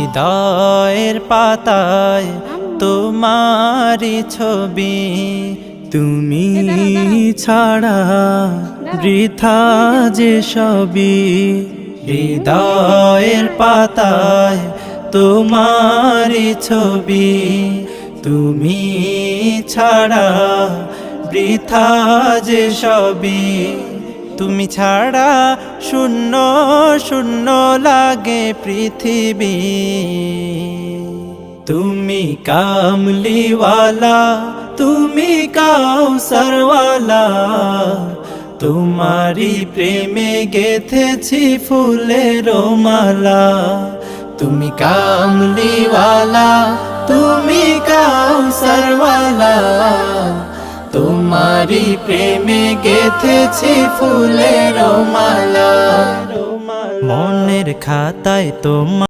হৃদয়ের পাতায় তোমারি ছবি, তুমি ছাড়া বৃথা যে সবই। হৃদয়ের পাতায় তোমারি ছবি, তুমি ছাড়া বৃথা যে সবই। তুমি ছাড়া শূন্য শূন্য লাগে পৃথিবী। তুমি কামলিওয়ালা, তুমি কাউসারওয়ালা, তোমারি প্রেমে গেথেছি ফুলের মালা। তুমি কামলিওয়ালা, তুমি কাউসারওয়ালা, তোমারি প্রেমে গেথেছি ফুলের মালা। মনের খাতায় তোমার